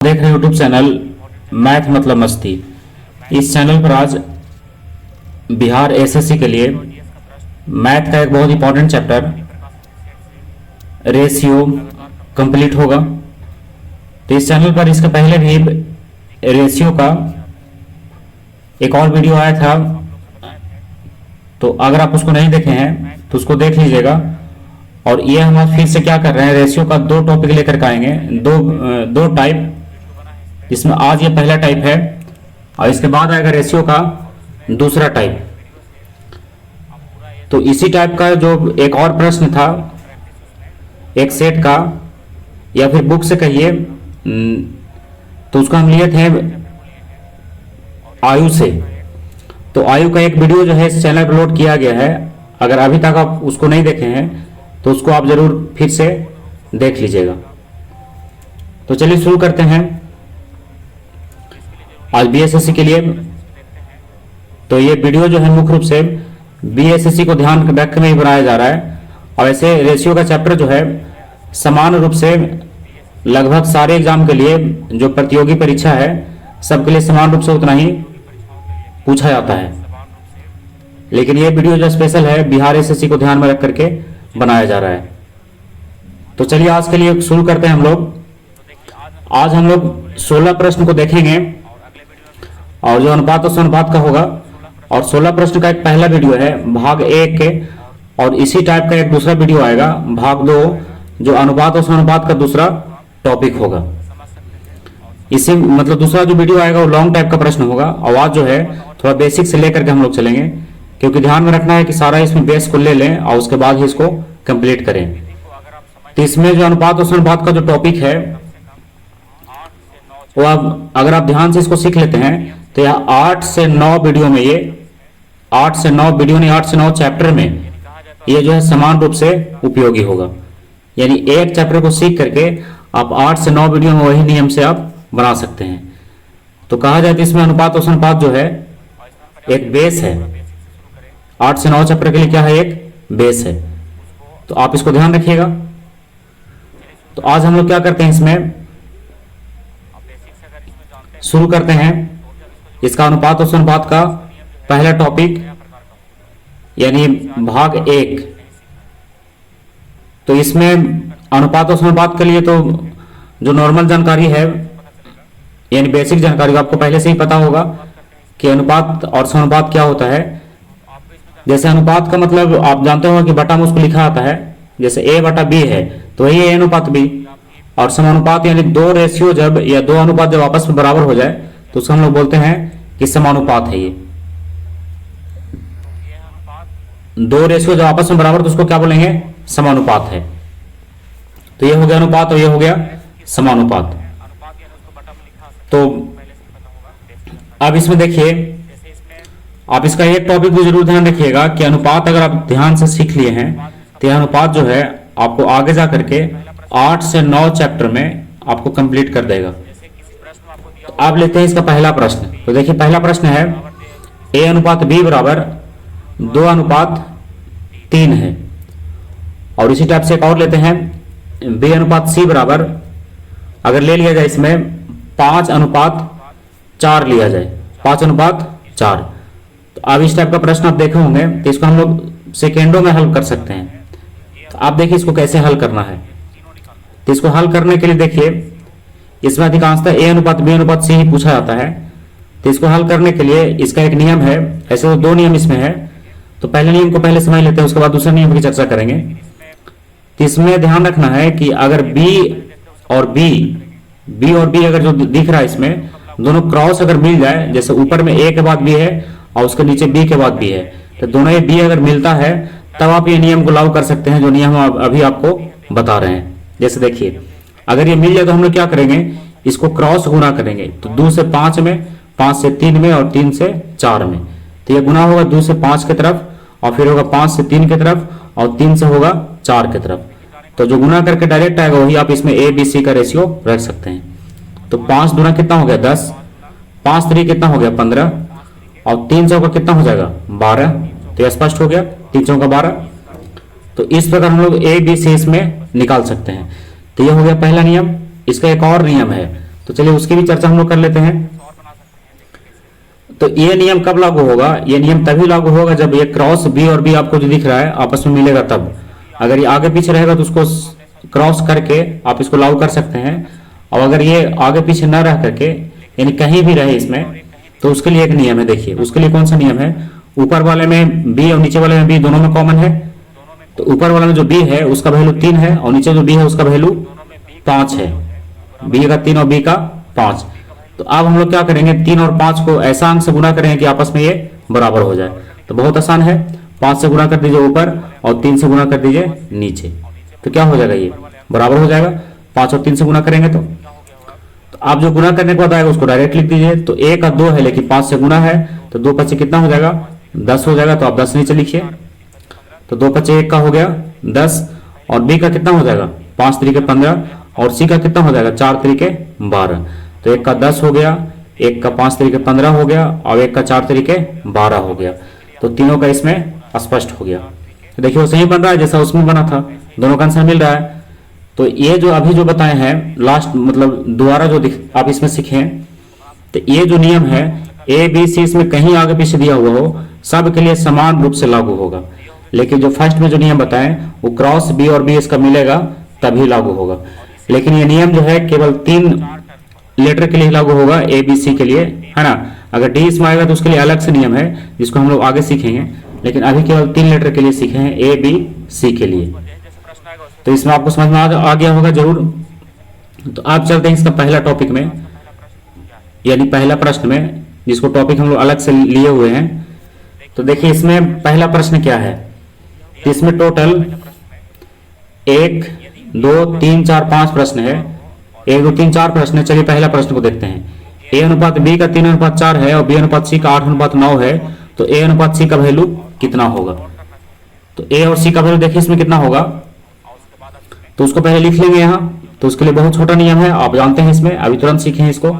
देख रहे YouTube channel math मतलब मस्ती। इस चैनल पर आज बिहार एसएससी के लिए मैथ का एक बहुत इंपॉर्टेंट चैप्टर रेशियो कंप्लीट होगा। तो इस चैनल पर इसके पहले भी रेशियो का एक और वीडियो आया था, तो अगर आप उसको नहीं देखे हैं तो उसको देख लीजिएगा। और ये हम आज फिर से क्या कर रहे हैं, रेशियो का दो टॉपिक लेकर के आएंगे, दो टाइप, जिसमें आज ये पहला टाइप है और इसके बाद आएगा रेशियो का दूसरा टाइप। तो इसी टाइप का जो एक और प्रश्न था एक सेट का, या फिर बुक से कहिए, तो उसको हम लिए थे आयु से। तो आयु का एक वीडियो जो है इस चैनल पर अपलोड किया गया है। अगर अभी तक आप उसको नहीं देखे हैं तो उसको आप जरूर फिर से देख लीजिएगा। तो चलिए शुरू करते हैं आज बीएसएससी के लिए। तो ये वीडियो जो है मुख्य रूप से बीएसएससी को ध्यान रख में ही बनाया जा रहा है। और ऐसे रेशियो का चैप्टर जो है समान रूप से लगभग सारे एग्जाम के लिए, जो प्रतियोगी परीक्षा है सबके लिए समान रूप से उतना ही पूछा जाता है। लेकिन ये वीडियो जो स्पेशल है बिहार एसएससी को ध्यान में रख करके बनाया जा रहा है। तो चलिए आज के लिए शुरू करते हैं हम लोग। आज हम लोग 16 प्रश्न को देखेंगे और जो अनुपात और समानुपात का होगा। और 16 प्रश्न का एक पहला वीडियो है भाग 1 के, और इसी टाइप का एक दूसरा वीडियो आएगा भाग 2, जो अनुपात और समानुपात का दूसरा टॉपिक होगा। इसी मतलब दूसरा जो वीडियो आएगा वो लॉन्ग टाइप का प्रश्न होगा। और आज जो है थोड़ा बेसिक से लेकर के हम लोग चलेंगे, क्योंकि ध्यान में रखना है कि सारा इसमें बेस को ले लें और उसके बाद ही इसको कंप्लीट करें। तो इसमें जो अनुपात और समानुपात का जो टॉपिक है वो अब अगर आप ध्यान से इसको सीख लेते हैं तो यह 8 से 9 वीडियो में, ये 8 से 9 वीडियो नहीं 8 से 9 चैप्टर में ये जो है समान रूप से उपयोगी होगा। यानी एक चैप्टर को सीख करके आप 8 से 9 वीडियो में वही नियम से आप बना सकते हैं। तो कहा जाए तो इसमें अनुपात और समानुपात जो है एक बेस है। 8 से 9 चैप्टर के लिए क्या है, एक बेस है। तो आप इसको ध्यान रखिएगा। तो आज हम लोग क्या करते हैं, इसमें शुरू करते हैं इसका अनुपात और समानुपात का पहला टॉपिक, यानी भाग 1। तो इसमें अनुपात और समानुपात के लिए तो जो नॉर्मल जानकारी है, यानी बेसिक जानकारी, आपको पहले से ही पता होगा कि अनुपात और समानुपात क्या होता है। जैसे अनुपात का मतलब आप जानते हो कि बटा में उसको लिखा आता है, जैसे a बटा b है तो वही a अनुपात b। और समानुपात यानी दो रेशियो जब, या दो अनुपात जब आपस में बराबर हो जाए तो उसको हम लोग बोलते हैं कि समानुपात है। ये दो रेशियो जब आपस में बराबर तो उसको क्या बोलेंगे, समानुपात है। तो ये हो गया अनुपात और ये हो गया समानुपात। तो अब इसमें देखिए, आप इसका एक टॉपिक भी जरूर ध्यान रखिएगा कि अनुपात अगर आप ध्यान से सीख लिए हैं तो यह अनुपात जो है आपको आगे जा करके 8 से 9 चैप्टर में आपको कंप्लीट कर देगा। तो आप लेते हैं इसका पहला प्रश्न। तो देखिए पहला प्रश्न है a अनुपात b बराबर 2 अनुपात 3 है। और इसी टाइप से एक और लेते हैं b अनुपात c बराबर, अगर ले लिया जाए इसमें 5 अनुपात 4 लिया जाए, 5 अनुपात 4। तो अब इस टाइप का प्रश्न आप देखे होंगे, तो इसको हम लोग सेकेंडों में हल कर सकते हैं। तो आप देखिए इसको कैसे हल करना है। तो इसको हल करने के लिए देखिए इसमें अधिकांशतः a अनुपात b अनुपात c ही पूछा जाता है। तो इसको हल करने के लिए इसका एक नियम है, ऐसे तो दो नियम इसमें है। तो पहले नियम को पहले समझ लेते हैं, उसके बाद दूसरे नियम की चर्चा करेंगे। तो इसमें ध्यान रखना है कि अगर b और b अगर जो दिख रहा है इसमें दोनों क्रॉस अगर मिल जाए, जैसे ऊपर में a के बाद b है और उसके नीचे b के बाद b है, तो दोनों ये b अगर मिलता है तब आप ये नियम को लागू कर सकते हैं, जो नियम हम अभी आपको बता रहे हैं। जैसे देखिए अगर ये मिल जाए तो हम लोग क्या करेंगे, इसको क्रॉस गुना करेंगे। तो 2 से 5 में, 5 से 3 में और 3 से 4 में। तो ये गुना होगा 2 से 5 की तरफ और फिर होगा 5 से 3 की तरफ और 3 से होगा 4 की तरफ। तो जो गुना करके डायरेक्ट आएगा वही आप इसमें a b c का रेशियो रख सकते हैं। तो 5 दूना कितना हो गया 10, 5 3 कितना हो गया 15 और 3 चौका कितना हो जाएगा 12। तो यह स्पष्ट हो गया, 3 चौका 12। तो इस प्रकार हम लोग a b c इसमें निकाल सकते हैं। तो यह हो गया पहला नियम। इसका एक और नियम है, तो चलिए उसकी भी चर्चा हम लोग कर लेते हैं। तो ये नियम कब लागू होगा? ये नियम तभी लागू होगा जब ये क्रॉस बी और बी आपको जो दिख रहा है आपस में मिलेगा तब। अगर ये आगे पीछे रहेगा तो उसको क्रॉस करके आप इसको लागू कर सकते हैं। और अगर ये आगे पीछे न रह करके यानी कहीं भी रहे इसमें, तो उसके लिए एक नियम है। देखिए उसके लिए कौन सा नियम है? ऊपर वाले में बी और नीचे वाले में बी दोनों में कॉमन है। तो ऊपर वाले में जो बी है उसका वैल्यू 3 है और नीचे जो बी है उसका वैल्यू 5 है। बी का 3 और बी का 5। तो अब हम लोग क्या करेंगे, 3 और 5 को ऐसा अंक से गुना करेंगे कि आपस में ये बराबर हो जाए। तो बहुत आसान है, 5 से गुना कर दीजिए ऊपर और 3 से गुना कर दीजिए नीचे। तो क्या हो जाएगा, ये बराबर हो जाएगा। 5 और 3 से गुना करेंगे तो आप जो गुना करने के बाद आएगा उसको डायरेक्ट लिख दीजिए। तो a का 2 है लेकिन 5 से गुना है, तो 2 5 कितना हो जाएगा, 10 हो जाएगा। तो आप 10 नीचे लिखिए। तो 2 5 1 का हो गया 10। और b का कितना हो जाएगा, 5 3 15। और c का कितना हो जाएगा, 4 3 12। तो 1 का 10 हो गया, 1 का 5 3 15 हो गया और 1 का 4 3 12 हो गया। तो तीनों का इसमें स्पष्ट हो गया। तो देखिए वो सही बन रहा है जैसा उसमें बना था, दोनों का आंसर मिल रहा है। तो ये जो अभी जो बताए हैं लास्ट मतलब दोबारा जो आप इसमें सीखें, तो ये जो नियम है ए बी सी इसमें कहीं आगे पीछे दिया हुआ हो सब के लिए समान रूप से लागू होगा। लेकिन जो फर्स्ट में जो नियम बताएं वो क्रॉस बी और बी इसका मिलेगा तभी लागू होगा। लेकिन ये नियम जो है केवल 3 लेटर के लिए लागू होगा, ए बी सी के लिए, है ना। अगर डी इसमें आएगा तो उसके लिए अलग से नियम है जिसको हम लोग आगे सीखेंगे। लेकिन अभी केवल 3 लेटर के लिए सीखे हैं, ए बी सी के लिए। तो इसमें आपको समझ में आ गया होगा जरूर। तो आप चलते हैं इसका पहला टॉपिक में, यानी पहला प्रश्न में, जिसको टॉपिक हम लोग अलग से लिए हुए हैं। तो देखिए इसमें पहला प्रश्न क्या है। तो इसमें टोटल 1 2 3 4 5 प्रश्न है। 1 2 3 4 प्रश्न है। चलिए पहला प्रश्न को देखते हैं। ए अनुपात बी का 3 अनुपात 4 है और बी अनुपात सी का 8 अनुपात 9 है। तो ए अनुपात सी का वैल्यू कितना होगा? तो ए और सी का वैल्यू देखिए इसमें कितना होगा, तो उसको पहले लिख लेंगे यहाँ। तो उसके लिए बहुत छोटा नियम है, आप जानते हैं इसमें, अभी तुरंत सीखे हैं इसको।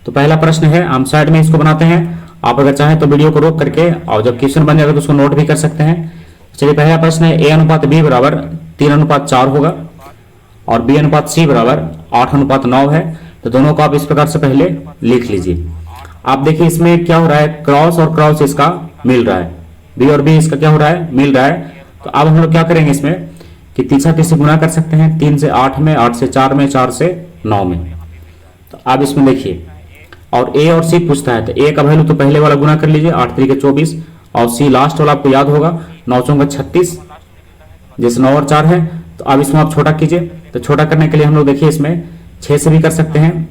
तो पहला प्रश्न है, हम साइड में इसको बनाते हैं। आप अगर चाहें तो वीडियो को रोक करके और जब क्वेश्चन बन जाएगा तो उसको नोट भी कर सकते हैं। चलिए पहला प्रश्न है, ए अनुपात बी बराबर 3 अनुपात 4 होगा और बी अनुपात सी बराबर 8 अनुपात 9 है। तो दोनों को आप इस प्रकार से पहले लिख लीजिए। आप देखिए इसमें क्या हो रहा है, क्रॉस और क्रॉस इसका मिल रहा है, बी और बी इसका क्या हो रहा है, मिल रहा है। तो अब हम लोग क्या करेंगे इसमें कि 3 से 3 से गुना कर सकते हैं, 3 से 8 में, 8 से 4 में, 4 से 9 में। तो आप इसमें देखिए, और ए और सी पूछता है तो ए का वैल्यू तो पहले वाला गुना कर लीजिए, 8 3 24 और सी लास्ट वाला आपको याद होगा 9 4 36, जैसे 9 और 4 है। तो अब इसमें आप छोटा कीजिए। तो छोटा करने के लिए हम लोग देखिए इसमें 6 से भी कर सकते हैं,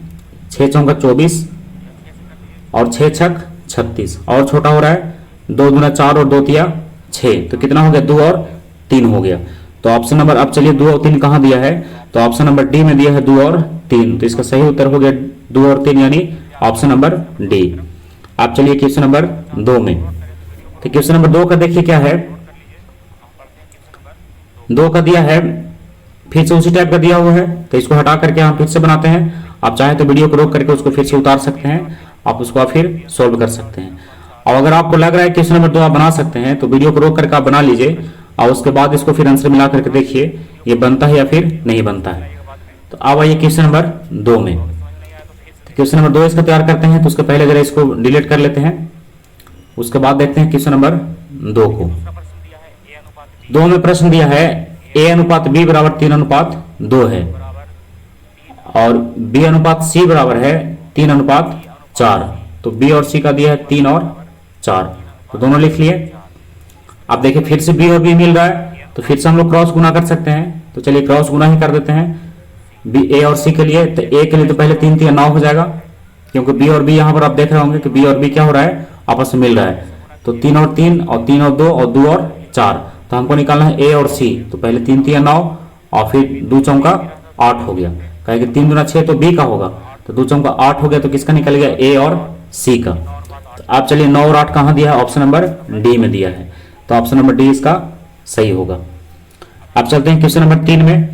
6 4 24 और 6 6 36 और छोटा हो रहा है 2 दूना 4 और 2 तिया 6। तो कितना हो गया, 2 और 3 हो गया। तो ऑप्शन नंबर, अब चलिए 2 और 3 कहाँ दिया है, तो ऑप्शन नंबर डी में दिया है 2 और 3। तो इसका सही उत्तर हो गया 2 और 3 यानी ऑप्शन नंबर डी। आप चलिए क्वेश्चन नंबर 2 में। तो क्वेश्चन नंबर 2 का देखिए क्या है, 2 का दिया है फिर से उसी टाइप का दिया हुआ है। तो इसको हटा करके हम फिर से बनाते हैं। आप चाहे तो वीडियो को रोक करके उसको फिर से उतार सकते हैं, आप उसको फिर सोल्व कर सकते हैं। और अगर आपको लग रहा है क्वेश्चन नंबर 2 आप बना सकते हैं तो वीडियो को रोक करके आप बना लीजिए और उसके बाद इसको फिर आंसर मिला करके देखिए ये बनता है या फिर नहीं बनता है। तो अब आइए क्वेश्चन नंबर 2 में। क्वेश्चन नंबर 2 इसका तैयार करते हैं। तो उसके पहले जरा इसको डिलीट कर लेते हैं, उसके बाद देखते हैं क्वेश्चन नंबर 2 को। 2 में प्रश्न दिया है ए अनुपात बी बराबर 3 अनुपात 2 है और बी अनुपात सी बराबर है 3 अनुपात 4। तो बी और सी का दिया है 3 और 4, तो दोनों लिख लिए। आप देखिए फिर से बी और बी मिल रहा है तो फिर से हम लोग क्रॉस गुना कर सकते हैं। तो चलिए क्रॉस गुना ही कर देते हैं बी ए और सी के लिए। तो ए के लिए तो पहले 3 3 9 हो जाएगा, क्योंकि बी और बी यहाँ पर आप देख रहे होंगे कि बी और बी क्या हो रहा है, आपस में मिल रहा है। तो 3 और 3 और 3 और 2 और 2 और 4। तो हमको निकालना है ए और सी। तो पहले 3 3 9 और फिर 2 चौका 8 हो गया, कहे कि 3 दूना 6 तो बी का होगा, तो 2 चौका 8 हो गया। तो किसका निकल गया, ए और सी का। तो आप चलिए 9 और 8 कहाँ दिया है, ऑप्शन नंबर डी में दिया है। तो ऑप्शन नंबर डी इसका सही होगा। अब चलते हैं क्वेश्चन नंबर 3 में।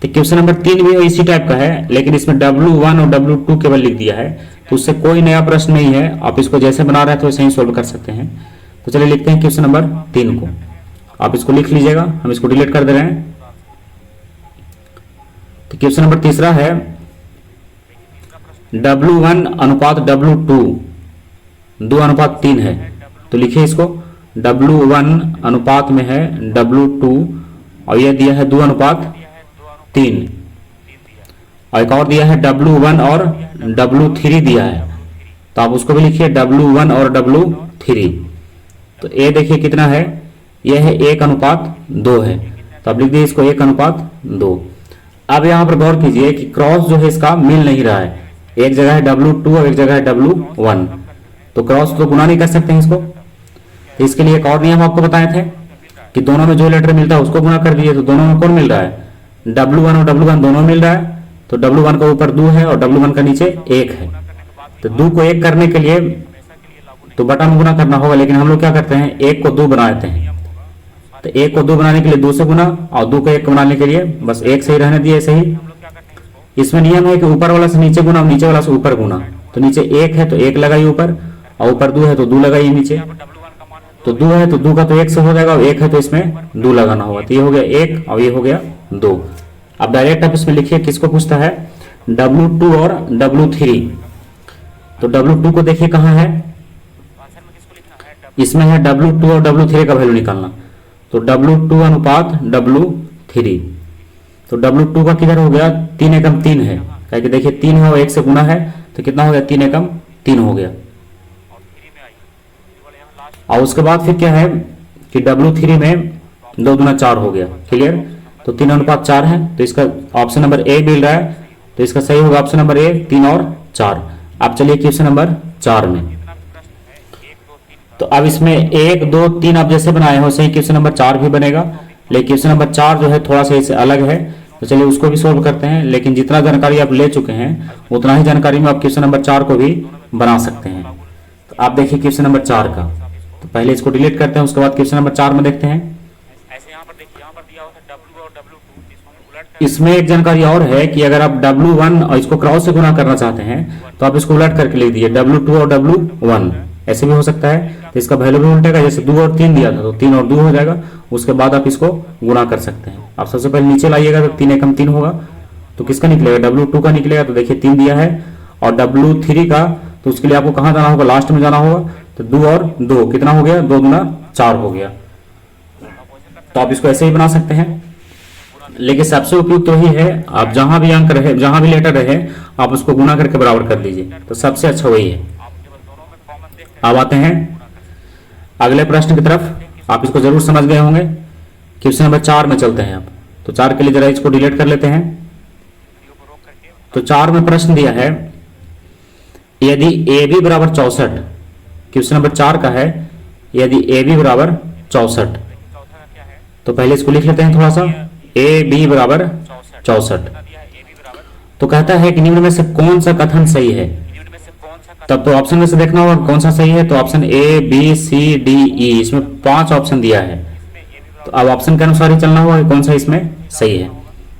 तो क्वेश्चन नंबर 3 भी इसी टाइप का है, लेकिन इसमें W1 और W2 केवल लिख दिया है, तो उससे कोई नया प्रश्न नहीं है। आप इसको जैसे बना रहे थे वैसे ही सोल्व कर सकते हैं। तो चलिए लिखते हैं क्वेश्चन नंबर 3 को। आप इसको लिख लीजिएगा, हम इसको डिलीट कर दे रहे हैं। तो क्वेश्चन नंबर तीसरा है, W1 अनुपात W2 2:3 है, तो लिखिए इसको W1 अनुपात में है W2 और यह दिया है 2:3, और एक और दिया है W1 और W3 दिया है, तो आप उसको भी लिखिए W1 और W3। तो ये देखिए कितना है, यह है 1:2 है, तो आप लिख दीजिए इसको 1:2। अब यहाँ पर गौर कीजिए कि क्रॉस जो है इसका मिल नहीं रहा है, एक जगह है W2 और एक जगह है W1, तो क्रॉस तो गुना नहीं कर सकते हैं इसको। तो इसके लिए एक और नियम आपको बताए थे कि दोनों में जो लेटर मिलता है उसको गुना कर दीजिए। तो दोनों में कौन मिल रहा है, W1 और W1 दोनों मिल रहा है, तो W1 का ऊपर 2 है और W1 का नीचे 1 है, तो 2 को 1 करने के लिए तो बटा में गुना करना होगा, लेकिन हम लोग क्या करते हैं 1 को 2 बना देते हैं। तो 1 को 2 बनाने के लिए 2 से गुना और 2 को 1 बनाने के लिए बस 1 से ही रहने दिए ऐसे ही। इसमें नियम है कि ऊपर वाला से नीचे गुना और नीचे वाला से ऊपर गुना, तो नीचे 1 है तो 1 लगाइए ऊपर, और ऊपर 2 है तो 2 लगाइए नीचे। तो 2 है तो 2 का तो 1 से हो जाएगा, और 1 है तो इसमें 2 लगाना होगा, तो ये हो गया 1 और ये हो गया 2। अब डायरेक्ट आप इसमें लिखिए किसको पूछता है, W2 और W3। तो W2 को देखिए कहाँ है, इसमें है W2 और W3 का वैल्यू निकालना, तो W2 अनुपात W3। तो W2 का किधर हो गया, 3 है, क्या कि देखिए 3 है और 1 से गुना है, तो कितना हो गया 3 हो गया। और उसके बाद फिर क्या है कि W3 में 2 दूना 4 हो गया, क्लियर। तो 3:4 है, तो इसका ऑप्शन नंबर ए मिल रहा है, तो इसका सही होगा ऑप्शन नंबर ए, 3 और 4। अब चलिए क्वेश्चन नंबर 4 में। तो अब इसमें 1 2 3 आप जैसे बनाए हो सही क्वेश्चन नंबर 4 भी बनेगा, लेकिन क्वेश्चन नंबर 4 जो है थोड़ा सा इससे अलग है, तो चलिए उसको भी सोल्व करते हैं। लेकिन जितना जानकारी आप ले चुके हैं उतना ही जानकारी में आप क्वेश्चन नंबर 4 को भी बना सकते हैं। तो आप देखिए क्वेश्चन नंबर 4 का, तो पहले इसको डिलीट करते हैं, उसके बाद क्वेश्चन नंबर 4 में देखते हैं। इसमें एक जानकारी और है कि अगर आप W1 और इसको क्रॉस से गुना करना चाहते हैं तो आप इसको उलट करके लिख दीजिए W2 और W1, ऐसे भी हो सकता है। तो इसका वैल्यू भी उल्टेगा, जैसे 2 और 3 दिया था तो 3 और 2 हो जाएगा, उसके बाद आप इसको गुना कर सकते हैं। आप सबसे पहले नीचे लाइएगा तो 3 होगा, तो किसका निकलेगा, W2 का निकलेगा, तो देखिए 3 दिया है। और W3 का, तो उसके लिए आपको कहाँ जाना होगा, लास्ट में जाना होगा, तो 2 और 2 कितना हो गया, 2 दूना 4 हो गया। तो आप इसको ऐसे ही बना सकते हैं, लेकिन सबसे उपयुक्त तो ही है आप जहां भी अंक रहे, जहां भी लेटर रहे, आप उसको गुना करके बराबर कर दीजिए, तो सबसे अच्छा वही है। अब आते हैं अगले प्रश्न की तरफ, आप इसको जरूर समझ गए होंगे। क्वेश्चन नंबर 4 में चलते हैं आप। तो 4 के लिए जरा इसको डिलीट कर लेते हैं। तो 4 में प्रश्न दिया है, यदि AB बराबर 64, क्वेश्चन नंबर 4 का है, यदि AB बराबर 64, तो पहले इसको लिख लेते हैं थोड़ा सा, AB बराबर 64। तो कहता है कि निम्न में से कौन सा कथन सही है, तब तो ऑप्शन में से देखना होगा कौन सा सही है। तो ऑप्शन ABCDE, इसमें 5 ऑप्शन दिया है, तो अब ऑप्शन के अनुसार ही चलना होगा कि कौन सा इसमें सही है।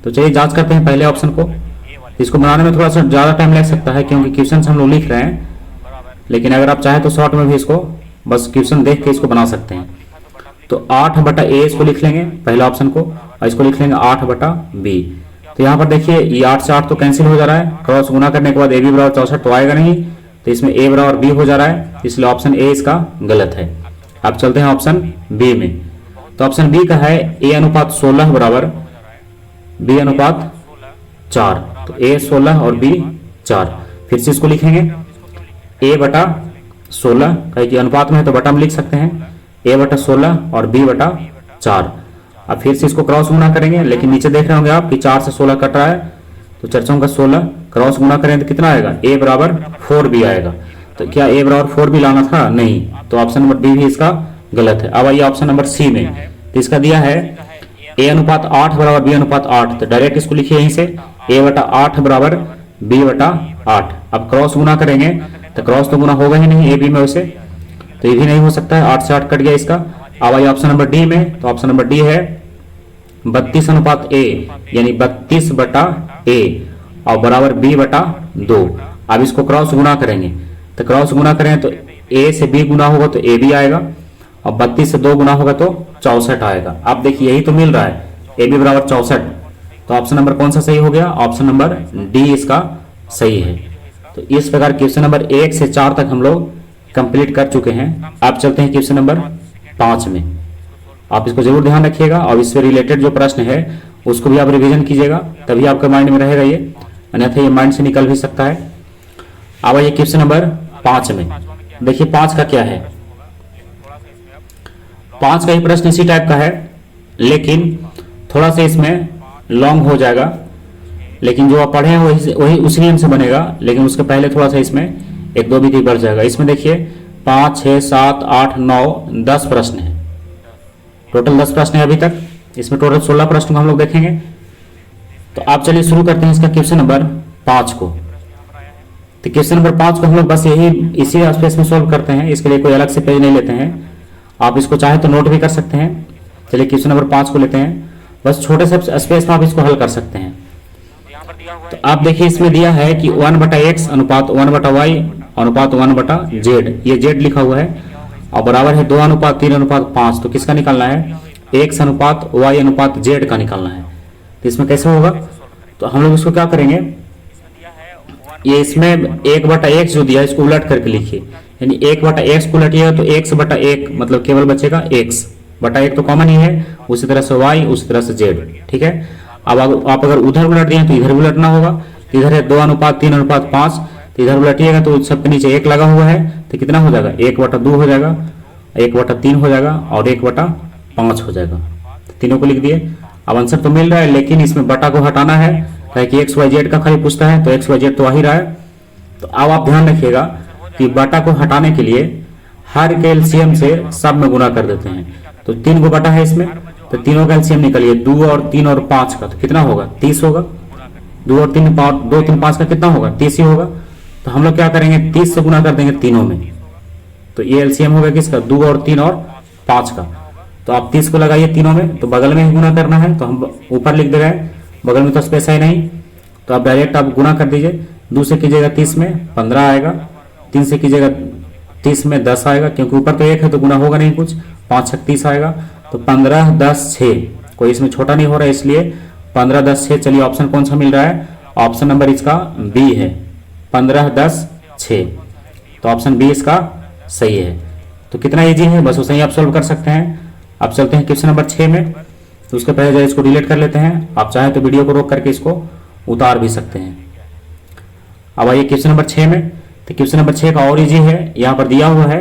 तो चलिए जांच करते हैं पहले ऑप्शन को। इसको बनाने में थोड़ा सा ज्यादा टाइम लग सकता है क्योंकि क्वेश्चन हम लोग लिख रहे हैं, लेकिन अगर आप चाहें तो शॉर्ट में भी इसको बस क्वेश्चन देख के इसको बना सकते हैं। तो 8/A इसको लिख लेंगे पहले ऑप्शन को, और इसको लिख लेंगे 8/B। तो यहाँ पर देखिए ये 8 से 8 तो कैंसिल हो जा रहा है, क्रॉस गुना करने के बाद AB बराबर 64 तो आएगा नहीं, तो इसमें A बराबर B हो जा रहा है, इसलिए ऑप्शन A इसका गलत है। अब चलते हैं ऑप्शन B में। तो ऑप्शन B का है A/16 बराबर B/4, तो A 16 और B 4। फिर से इसको लिखेंगे A/16, कहीं अनुपात में है तो बटा में लिख सकते हैं, A/16 और B/4। अब फिर से इसको क्रॉस गुना करेंगे, लेकिन नीचे देख रहे होंगे आप कि 4 से 16 कट रहा है, तो 4 का 16 क्रॉस गुना करें तो कितना आएगा, A बराबर 4B आएगा। तो क्या A बराबर 4B लाना था, नहीं, तो ऑप्शन नंबर B भी इसका गलत है। अब आइए ऑप्शन नंबर C में। तो इसका दिया है A/8 बराबर B/8, तो डायरेक्ट इसको लिखिए यहीं से A/8 बराबर B/8। अब क्रॉस गुना करेंगे तो क्रॉस तो गुना होगा ही नहीं AB में वैसे, तो ये भी नहीं हो सकता है, 8 से 8 कट गया इसका। अब आइए ऑप्शन नंबर D में। तो ऑप्शन नंबर D है 32/A, यानी 32/A और बराबर B/2। अब इसको क्रॉस गुना करेंगे, तो क्रॉस गुना करें तो A से B गुना होगा तो AB आएगा, और 32 से 2 गुना होगा तो 64 आएगा। अब देखिए यही तो मिल रहा है, AB बराबर 64, तो ऑप्शन नंबर कौन सा सही हो गया, ऑप्शन नंबर D इसका सही है। तो इस प्रकार क्वेश्चन नंबर 1 से 4 तक हम लोग कंप्लीट कर चुके हैं। अब चलते हैं क्वेश्चन नंबर 5 में। आप इसको जरूर ध्यान रखिएगा और इससे रिलेटेड जो प्रश्न है उसको भी आप रिवीजन कीजिएगा, तभी आपके माइंड में रहेगा ये, अन्यथा ये माइंड से निकल भी सकता है। अब आइए क्वेश्चन नंबर 5 में। देखिए 5 का क्या है। 5 का ही प्रश्न इसी टाइप का है, लेकिन थोड़ा सा इसमें लॉन्ग हो जाएगा, लेकिन जो आप पढ़े हैं वही उसी नियम से बनेगा, लेकिन उसके पहले थोड़ा सा इसमें 1-2 विधि बढ़ जाएगा। इसमें देखिए 5, 6, 7, 8, 9, 10 प्रश्न है। टोटल 10 प्रश्न है अभी तक। इसमें टोटल 16 प्रश्न को हम लोग देखेंगे। तो आप चलिए शुरू करते हैं इसका क्वेश्चन नंबर 5 को। तो क्वेश्चन नंबर 5 को हम लोग बस इसी स्पेस में सॉल्व करते हैं, इसके लिए कोई अलग से पेज नहीं लेते हैं। आप इसको चाहे तो नोट भी कर सकते हैं। चलिए क्वेश्चन नंबर 5 को लेते हैं, बस छोटे से स्पेस में आप इसको हल कर सकते हैं। तो आप देखिए इसमें दिया है कि 1/x अनुपात 1/y अनुपात 1/z, ये z लिखा हुआ है, और बराबर है 2:3:5। तो किसका निकालना है? x अनुपात y अनुपात z का निकालना है। तो इसमें कैसे होगा? तो हम लोग इसको क्या करेंगे, ये इसमें 1/x जो दिया है इसको उलट करके लिखिए, यानी 1/x को उलटिएगा तो x/1 मतलब केवल बचेगा x/1 तो कॉमन ही है, उसी तरह से y, उसी तरह से z। ठीक है। अब आप अगर उधर उलट दिए तो इधर उलटना होगा। तो इधर है 2:3:5, तो इधर उलटिएगा तो सबके नीचे 1 लगा हुआ है, तो कितना हो जाएगा? 1/2 हो जाएगा, 1/3 हो जाएगा और 1/5 हो जाएगा। तो तीनों को लिख दिए। अब आंसर तो मिल रहा है, लेकिन इसमें बटा को हटाना है, कि एक्स वाई जेड का खाली पूछता है, तो एक्स वाई जेड तो आ ही रहा है। तो अब आप ध्यान रखिएगा कि बटा को हटाने के लिए हर के एलसीएम से सब में गुना कर देते हैं। तो 3 को बटा है इसमें, तो तीनों का एलसीएम निकलिए, 2 और 3 और 5 का, तो कितना होगा? 30 होगा। 2 और 3 2, 3, 5 का कितना होगा? 30 ही होगा। तो हम लोग क्या करेंगे, 30 से गुना कर देंगे तीनों में। तो ये एलसीएम होगा किसका? 2 और 3 और 5 का। तो आप 30 को लगाइए तीनों में, तो बगल में ही गुना करना है, तो हम ऊपर लिख दे रहे हैं, बगल में तो स्पेस है नहीं, तो आप डायरेक्ट आप गुना कर दीजिए। 2 से कीजिएगा 30 में 15 आएगा, 3 से कीजिएगा 30 में 10 आएगा, क्योंकि ऊपर तो 1 है तो गुना होगा नहीं कुछ, 5 छक 30 आएगा। तो 15, 10, 6, कोई इसमें छोटा नहीं हो रहा है, इसलिए 15, 10, 6। चलिए ऑप्शन कौन सा मिल रहा है? ऑप्शन नंबर इसका बी है, 15, 10, 6। तो ऑप्शन बी इसका सही है। तो कितना इजी है, बस उसे ही आप सोल्व कर सकते हैं। अब चलते हैं क्वेश्चन नंबर 6 में। तो उसके पहले इसको डिलीट कर लेते हैं। आप चाहे तो वीडियो को रोक करके इसको उतार भी सकते हैं। अब आइए क्वेश्चन नंबर 6 में। तो क्वेश्चन नंबर 6 का और इजी है। यहाँ पर दिया हुआ है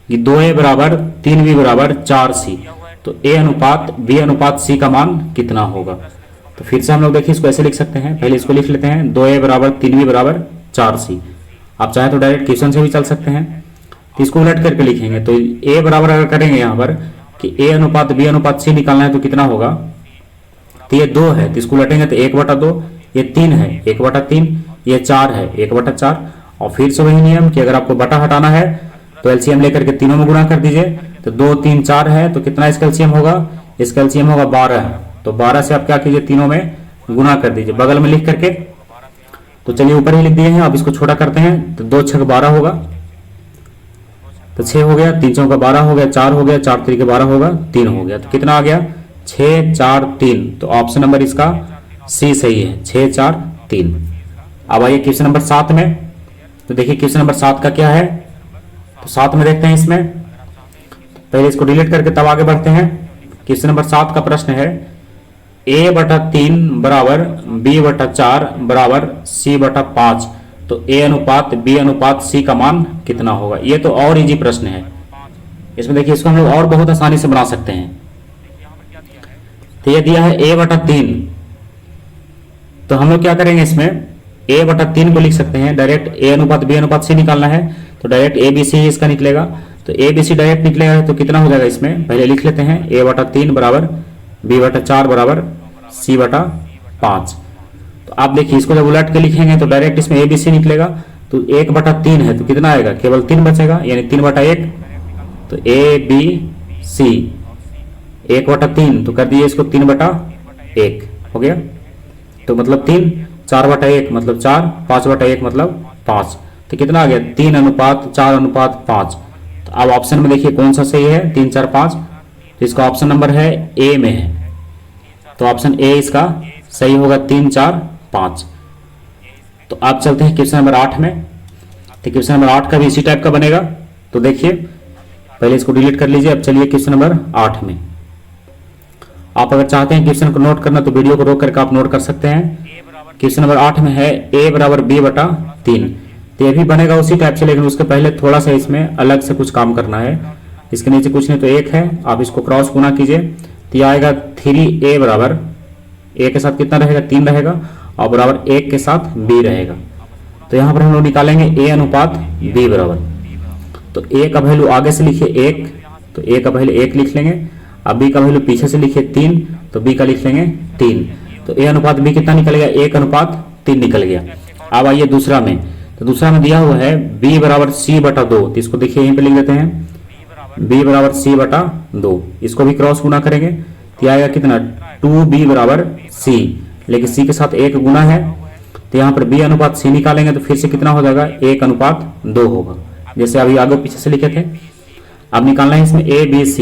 कि 2a बराबर 3b बराबर 4c, तो a अनुपात b अनुपात c का मान कितना होगा? तो फिर से हम लोग देखिए इसको ऐसे लिख सकते हैं। पहले इसको लिख लेते हैं, 2a बराबर 3b बराबर 4c। आप चाहे तो डायरेक्ट क्वेश्चन से भी चल सकते हैं। तो इसको उलट करके लिखेंगे, तो a बराबर अगर करेंगे यहाँ पर कि a अनुपात b अनुपात c निकालना है, तो कितना होगा? तो ये 2 है, तो इसको उलटेंगे तो 1/2, ये 3 है 1/3, ये 4 है 1/4। और फिर से वही नियम कि अगर आपको बटा हटाना है तो एलसीएम लेकर के तीनों में गुणा कर दीजिए। तो 2, 3, 4 है, तो कितना इसका एलसीएम होगा? इसका एलसीएम होगा 12। तो 12 से आप क्या कीजिए, तीनों में गुणा कर दीजिए बगल में लिख करके। तो चलिए ऊपर ही लिख दिए हैं, अब इसको छोटा करते हैं। तो 2 छक 12 होगा, तो 6 हो गया, 3 चौका 12 हो गया, 4 हो गया, 4 3 12 होगा, 3 हो गया। तो कितना आ गया? 6, 4, 3। तो ऑप्शन नंबर इसका सी सही है, 6, 4, 3। अब आइए क्वेश्चन नंबर 7 में। तो देखिए क्वेश्चन नंबर 7 का क्या है। तो 7 में देखते हैं। इसमें पहले इसको डिलीट करके तब आगे बढ़ते हैं। क्वेश्चन नंबर 7 का प्रश्न है, a/3 बराबर b/4 बराबर c/5, तो a अनुपात b अनुपात c का मान कितना होगा? ये तो और इजी प्रश्न है। इसमें देखिए इसको हम लोग और बहुत आसानी से बना सकते हैं। तो ये दिया है a/3, तो हम लोग क्या करेंगे, इसमें a/3 को लिख सकते हैं डायरेक्ट। a अनुपात b अनुपात c निकालना है, तो डायरेक्ट abc इसका निकलेगा। तो abc डायरेक्ट निकलेगा, तो कितना हो जाएगा? इसमें पहले लिख लेते हैं, a/3 बराबर b/4 बराबर c/5। तो आप देखिए इसको जब उलट के लिखेंगे तो डायरेक्ट इसमें abc निकलेगा। तो 1/3 है, तो कितना आएगा? केवल 3 बचेगा, यानी 3/1। तो abc 1/3, तो कर दिए इसको 3/1 हो गया। तो मतलब 3, 4/1 मतलब 4, 5/1 मतलब 5। तो कितना आ गया? 3 अनुपात 4 अनुपात 5। तो अब ऑप्शन में देखिए कौन सा सही है, 3, 4, 5। तो इसका ऑप्शन नंबर है ए में है, तो ऑप्शन ए इसका सही होगा, 3, 4, 5। तो आप चलते हैं क्वेश्चन नंबर 8 में। तो क्वेश्चन नंबर 8 का भी इसी टाइप का बनेगा। तो देखिए पहले इसको डिलीट कर लीजिए। अब चलिए क्वेश्चन नंबर 8 में। आप अगर चाहते हैं क्वेश्चन को नोट करना तो वीडियो को रोक करके आप नोट कर सकते हैं। क्वेश्चन नंबर 8 में है a बराबर b बटा 3। तो ये भी बनेगा उसी टाइप से, लेकिन उसके पहले थोड़ा सा इसमें अलग से कुछ काम करना है। इसके नीचे कुछ नहीं तो 1 है, आप इसको क्रॉस गुना कीजिए तो यह आएगा 3a बराबर a के साथ कितना रहेगा 3 रहेगा और बराबर 1 के साथ b रहेगा। तो यहाँ पर हम लोग निकालेंगे a अनुपात b बराबर। तो a का वैल्यू आगे से लिखिए 1, तो a का वैल्यू 1 लिख लेंगे। अब b का वैल्यू पीछे से लिखिए 3, तो b का लिख लेंगे 3। तो a अनुपात b कितना निकल गया 1 अनुपात 3 निकल गया। अब आइए दूसरा में। तो दूसरा में दिया हुआ है b बराबर c बटा 2। तो इसको देखिए यहीं पे लिख देते हैं b बराबर c बटा 2। इसको भी क्रॉस गुना करेंगे तो आएगा कितना 2b बराबर c, लेकिन c के साथ 1 गुना है तो यहाँ पर b अनुपात c निकालेंगे तो फिर से कितना हो जाएगा 1 अनुपात 2 होगा, जैसे अभी आगे पीछे से लिखे थे। अब निकालना है इसमें a b c।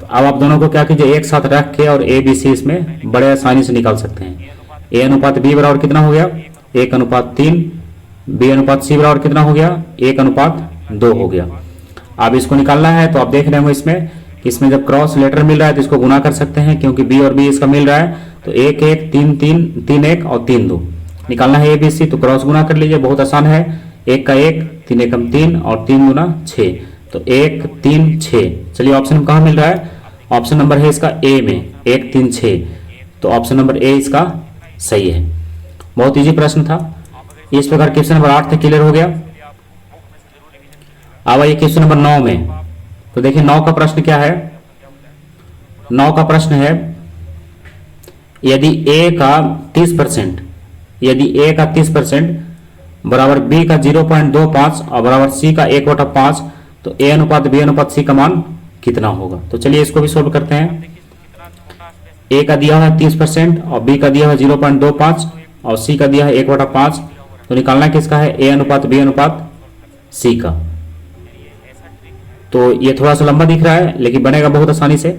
तो अब आप दोनों को क्या कीजिए एक साथ रख के और a b c इसमें बड़े आसानी से निकाल सकते हैं। a अनुपात b बराबर कितना हो गया 1 अनुपात 3, b अनुपात c बराबर कितना हो गया 1 अनुपात 2 हो गया। अब इसको निकालना है तो आप देख रहे हो इसमें जब क्रॉस लेटर मिल रहा है तो इसको गुना कर सकते हैं, क्योंकि b और b इसका मिल रहा है। तो 1 1 3 3 3 1 और 3 2 निकालना है a b c। तो क्रॉस गुना कर लीजिए, बहुत आसान है। 1 का 1 3 एकम 3 और 3 गुना 6, तो 1 3 6। चलिए ऑप्शन कहाँ मिल रहा है, ऑप्शन नंबर है इसका ए में 1 3 6। तो ऑप्शन नंबर ए इसका सही है। बहुत इजी प्रश्न था। इस प्रकार क्वेश्चन नंबर 8 तक क्लियर हो गया। अब आइए क्वेश्चन नंबर 9 में। तो देखिए 9 का प्रश्न क्या है। 9 का प्रश्न है यदि a का 30% बराबर b का 0.25 और बराबर c का 1/5, तो a अनुपात b अनुपात c का मान कितना होगा। तो चलिए इसको भी सोल्व करते हैं। a का दिया हुआ है 30% और b का दिया हुआ है 0.25 और c का दिया है 1/5। तो निकालना किसका है a अनुपात b अनुपात c का। तो ये थोड़ा सा लंबा दिख रहा है लेकिन बनेगा बहुत आसानी से।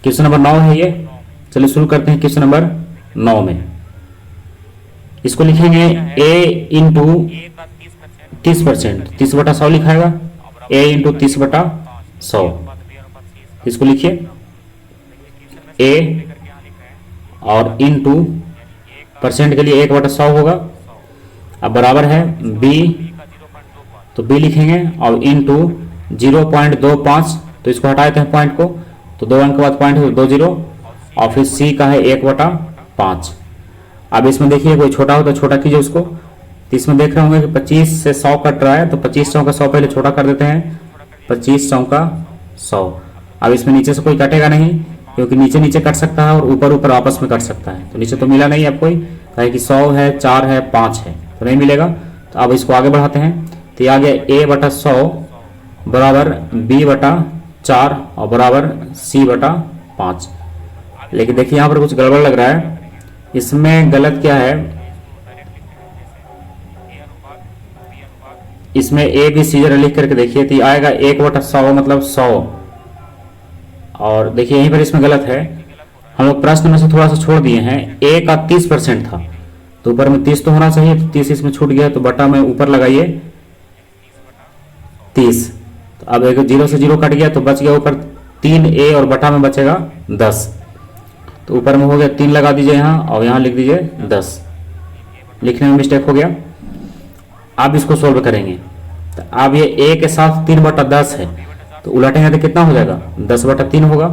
क्वेश्चन नंबर 9 है ये। चलिए शुरू करते हैं क्वेश्चन नंबर 9 में। इसको लिखेंगे a इंटू 30%, 30/100 लिखाएगा a इंटू 30/100। इसको लिखिए a और इंटू परसेंट के लिए 1/100 होगा। अब बराबर है b, तो b लिखेंगे और इंटू 0.25, तो इसको हटा देते हैं पॉइंट को, तो 2 अंक के बाद पॉइंट है तो 2 0 और फिर c का है 1/5। अब इसमें देखिए कोई छोटा हो तो छोटा कीजिए उसको। तो इसमें देख रहे होंगे कि 25 से 100 कट रहा है, तो 25 चौका 100 पहले छोटा कर देते हैं, 25 चौका 100। अब इसमें नीचे से कोई कटेगा नहीं, क्योंकि नीचे नीचे कट सकता है और ऊपर ऊपर आपस में कट सकता है। तो नीचे तो मिला नहीं अब कोई, कहे कि 100 है 4 है 5 है तो नहीं मिलेगा। तो अब इसको आगे बढ़ाते हैं। तो ये आ गया a/100 बराबर b/4 और बराबर c/5। लेकिन देखिए यहाँ पर कुछ गड़बड़ लग रहा है। इसमें गलत क्या है, इसमें a b c जरा लिख करके देखिए तो आएगा 1/100 मतलब 100। और देखिए यहीं पर इसमें गलत है, हम लोग प्रश्न में से थोड़ा सा छोड़ दिए हैं। a का 30% था तो ऊपर में 30 तो होना चाहिए, तो 30 इसमें छूट गया, तो बटा में ऊपर लगाइए 30। तो अब एक 0 से 0 कट गया तो बच गया ऊपर 3a और बटा में बचेगा 10। तो ऊपर में हो गया 3 लगा दीजिए यहाँ और यहाँ लिख दीजिए 10। लिखने में मिस्टेक हो गया। अब इसको सोल्व करेंगे। तो अब ये a के साथ 3/10 है, तो उलटेंगे तो कितना हो जाएगा 10/3 होगा।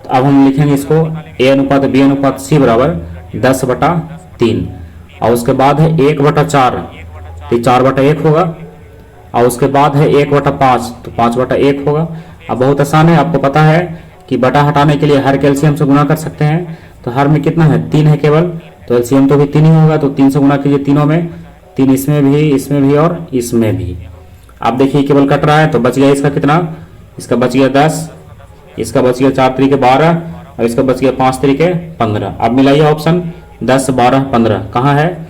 तो अब हम लिखेंगे इसको a अनुपात b अनुपात c बराबर 10/3 और उसके बाद है 1/4, तो 4/1 होगा और उसके बाद है 1/5, तो 5/1 होगा। अब बहुत आसान है, आपको पता है कि बटा हटाने के लिए हर के एलसीएम से गुना कर सकते हैं। तो हर में कितना है 3 है केवल, तो एलसीएम तो भी 3 ही होगा, तो 3 से गुना कीजिए तीनों में, 3 इसमें भी और इसमें भी। आप देखिए केवल कट रहा है तो बच गया इसका कितना, इसका बच गया 10, इसका बच गया 4 3 12 और इसका बच गया 5 3 15। अब मिलाइए ऑप्शन 10 12 15 कहाँ है,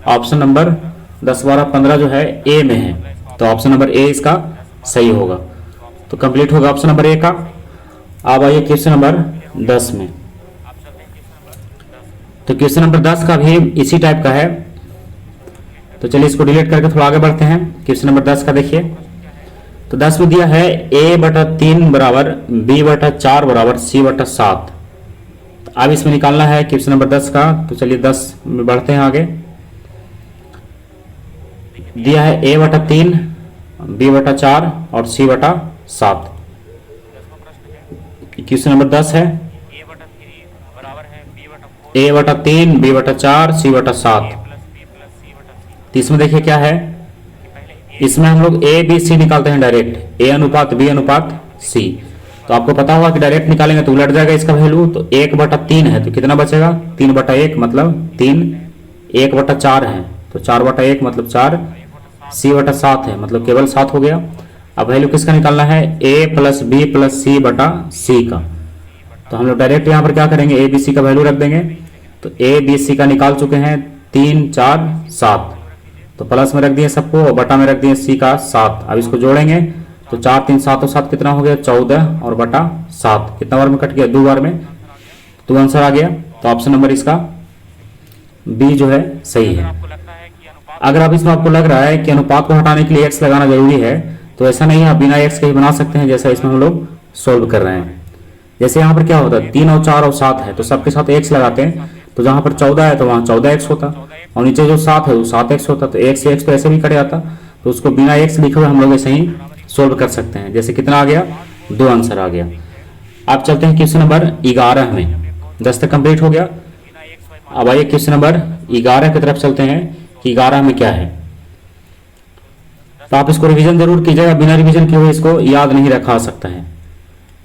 ऑप्शन नंबर 10 12 15 जो है ए में है। तो ऑप्शन नंबर ए इसका सही होगा। तो कंप्लीट होगा ऑप्शन नंबर ए का। अब आइए क्वेश्चन नंबर 10 में। तो क्वेश्चन नंबर 10 का भी इसी टाइप का है। तो चलिए इसको डिलीट करके थोड़ा आगे बढ़ते हैं। क्वेश्चन नंबर 10 का देखिए। तो 10 में दिया है a/3 बराबर b/4 बराबर c/7। अब इसमें निकालना है क्वेश्चन नंबर 10 का। तो चलिए 10 में बढ़ते हैं आगे। दिया है a/3 b/4 और c/7। क्वेश्चन नंबर 10 है a/3 b/4 c/7। तो इसमें देखिए क्या है, इसमें हम लोग a b c निकालते हैं डायरेक्ट, a अनुपात b अनुपात c। तो आपको पता होगा कि डायरेक्ट निकालेंगे तो उलट जाएगा इसका वैल्यू। तो 1/3 है तो कितना बचेगा, 3/1 मतलब 3, 1/4 है तो 4/1 मतलब 4, c/7 है मतलब केवल 7 हो गया। अब वैल्यू किसका निकालना है, a प्लस बी प्लस सी बटा सी का। तो हम लोग डायरेक्ट यहाँ पर क्या करेंगे, ए बी सी का वैल्यू रख देंगे। तो ए बी सी का निकाल चुके हैं 3 4 7, तो प्लस में रख दिए सबको और बटा में रख दिए सी का 7। अब इसको जोड़ेंगे तो 4 3 7 और 7 कितना हो गया, 14 और बटा 7 कितना बार में कट गया, 2 बार में। तो आंसर आ गया। तो ऑप्शन नंबर इसका बी जो है सही है। अगर अब इसमें आपको लग रहा है कि अनुपात को हटाने के लिए एक्स लगाना जरूरी है, तो ऐसा नहीं है, आप बिना एक्स के ही बना सकते हैं जैसा इसमें हम लोग सोल्व कर रहे हैं। जैसे यहाँ पर क्या होता है, 3 और 4 और 7 है तो सबके साथ एक्स लगाते हैं। तो जहां पर 14 है तो वहां 14x होता, और नीचे जो 7 है वो 7x होता। तो x से x तो ऐसे भी कट जाता, तो उसको बिना x लिखे हुए हम लोग ऐसे ही सोल्व कर सकते हैं। जैसे कितना आ गया, 2 आंसर आ गया। अब चलते हैं क्वेश्चन नंबर 11 में। 10 तक कंप्लीट हो गया। अब आइए क्वेश्चन नंबर 11 की तरफ चलते हैं कि 11 में क्या है। तो आप इसको रिवीजन जरूर कीजिएगा, बिना रिवीजन किए हुए इसको याद नहीं रखा सकता है।